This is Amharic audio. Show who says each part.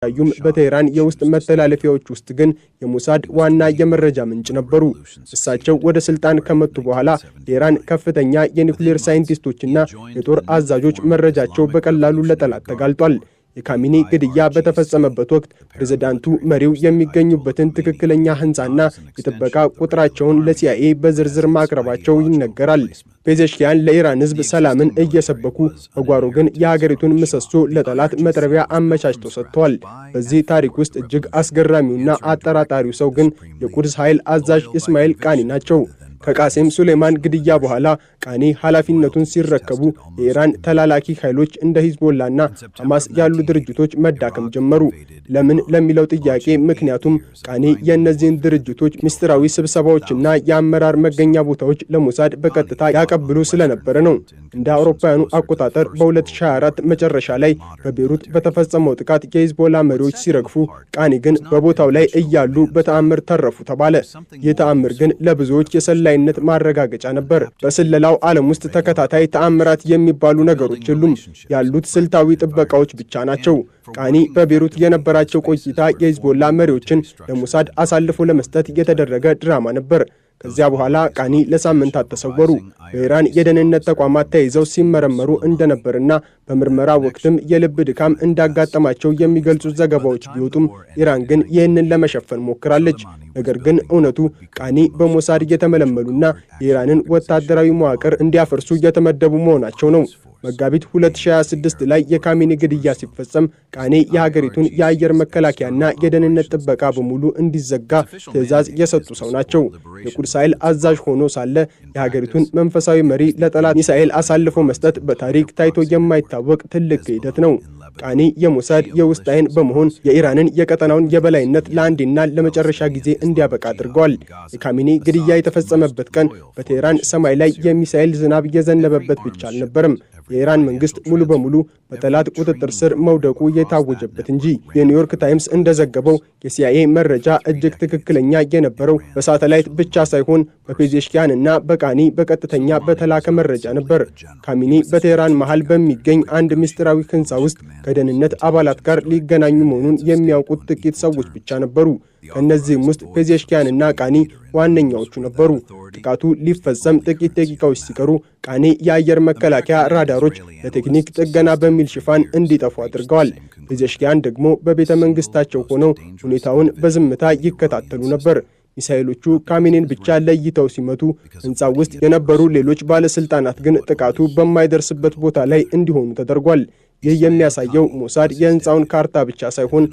Speaker 1: ያዩም በቴህራን የውስጥ መተላለፊያዎች ውስጥ ግን የሞሳድ ዋና የመረጃ ምንጭ ነበሩ። እሳቸው ወደ ስልጣን ከመጡ በኋላ የኢራን ከፍተኛ የኒውክሌር ሳይንቲስቶችና የጦር አዛዦች መረጃቸው በቀላሉ ለጠላት ተጋልጧል። የካሚኒ ግድያ በተፈጸመበት ወቅት ፕሬዝዳንቱ መሪው የሚገኙበትን ትክክለኛ ህንጻና የጥበቃ ቁጥራቸውን ለሲአይኤ በዝርዝር ማቅረባቸው ይነገራል። ፔዜሽኪያን ለኢራን ህዝብ ሰላምን እየሰበኩ በጓሮ ግን የሀገሪቱን ምሰሶ ለጠላት መጥረቢያ አመቻችተው ሰጥተዋል። በዚህ ታሪክ ውስጥ እጅግ አስገራሚውና አጠራጣሪው ሰው ግን የቁድስ ኃይል አዛዥ ኢስማኤል ቃኒ ናቸው። ከቃሴም ሱሌማን ግድያ በኋላ ቃኒ ኃላፊነቱን ሲረከቡ የኢራን ተላላኪ ኃይሎች እንደ ሂዝቦላና ሐማስ ያሉ ድርጅቶች መዳከም ጀመሩ። ለምን ለሚለው ጥያቄ ምክንያቱም ቃኒ የእነዚህን ድርጅቶች ምስጢራዊ ስብሰባዎችና የአመራር መገኛ ቦታዎች ለሞሳድ በቀጥታ ያቀብሉ ስለነበረ ነው። እንደ አውሮፓውያኑ አቆጣጠር በ2024 መጨረሻ ላይ በቤሩት በተፈጸመው ጥቃት የሂዝቦላ መሪዎች ሲረግፉ ቃኒ ግን በቦታው ላይ እያሉ በተአምር ተረፉ ተባለ። ይህ ተአምር ግን ለብዙዎች የሰላይነት ማረጋገጫ ነበር። በስለላው ዓለም ውስጥ ተከታታይ ተአምራት የሚባሉ ነገሮች የሉም። ያሉት ስልታዊ ጥበቃዎች ብቻ ናቸው። ቃኒ በቤሩት የነበራቸው ቆይታ የሂዝቦላ መሪዎችን ለሞሳድ አሳልፎ ለመስጠት የተደረገ ድራማ ነበር። ከዚያ በኋላ ቃኒ ለሳምንታት ተሰወሩ። በኢራን የደህንነት ተቋማት ተይዘው ሲመረመሩ እንደነበርና በምርመራ ወቅትም የልብ ድካም እንዳጋጠማቸው የሚገልጹ ዘገባዎች ቢወጡም ኢራን ግን ይህንን ለመሸፈን ሞክራለች። ነገር ግን እውነቱ ቃኒ በሞሳድ እየተመለመሉና የኢራንን ወታደራዊ መዋቅር እንዲያፈርሱ እየተመደቡ መሆናቸው ነው። መጋቢት 2026 ላይ የካሚኒ ግድያ ሲፈጸም ቃኒ የሀገሪቱን የአየር መከላከያና የደህንነት ጥበቃ በሙሉ እንዲዘጋ ትዕዛዝ የሰጡ ሰው ናቸው። የቁድስ ኃይል አዛዥ ሆኖ ሳለ የሀገሪቱን መንፈሳዊ መሪ ለጠላት ሚሳኤል አሳልፎ መስጠት በታሪክ ታይቶ የማይታወቅ ትልቅ ክህደት ነው። ቃኒ የሞሳድ የውስጥ ዓይን በመሆን የኢራንን የቀጠናውን የበላይነት ለአንዴና ለመጨረሻ ጊዜ እንዲያበቃ አድርገዋል። የካሚኒ ግድያ የተፈጸመበት ቀን በቴህራን ሰማይ ላይ የሚሳኤል ዝናብ የዘነበበት ብቻ አልነበረም። የኢራን መንግስት ሙሉ በሙሉ በጠላት ቁጥጥር ስር መውደቁ የታወጀበት እንጂ። የኒውዮርክ ታይምስ እንደዘገበው የሲአይኤ መረጃ እጅግ ትክክለኛ የነበረው በሳተላይት ብቻ ሳይሆን በፔዜሽኪያን እና በቃኒ በቀጥተኛ በተላከ መረጃ ነበር። ካሚኒ በቴህራን መሃል በሚገኝ አንድ ምስጢራዊ ህንፃ ውስጥ ከደህንነት አባላት ጋር ሊገናኙ መሆኑን የሚያውቁት ጥቂት ሰዎች ብቻ ነበሩ። ከእነዚህም ውስጥ ፔዜሽኪያንና ቃኒ ዋነኛዎቹ ነበሩ። ጥቃቱ ሊፈጸም ጥቂት ደቂቃዎች ሲቀሩ ቃኒ የአየር መከላከያ ራዳሮች ለቴክኒክ ጥገና በሚል ሽፋን እንዲጠፉ አድርገዋል። ፔዜሽኪያን ደግሞ በቤተ መንግስታቸው ሆነው ሁኔታውን በዝምታ ይከታተሉ ነበር። ሚሳኤሎቹ ካሚኒን ብቻ ለይተው ሲመቱ ህንፃው ውስጥ የነበሩ ሌሎች ባለስልጣናት ግን ጥቃቱ በማይደርስበት ቦታ ላይ እንዲሆኑ ተደርጓል። ይህ የሚያሳየው ሞሳድ የህንፃውን ካርታ ብቻ ሳይሆን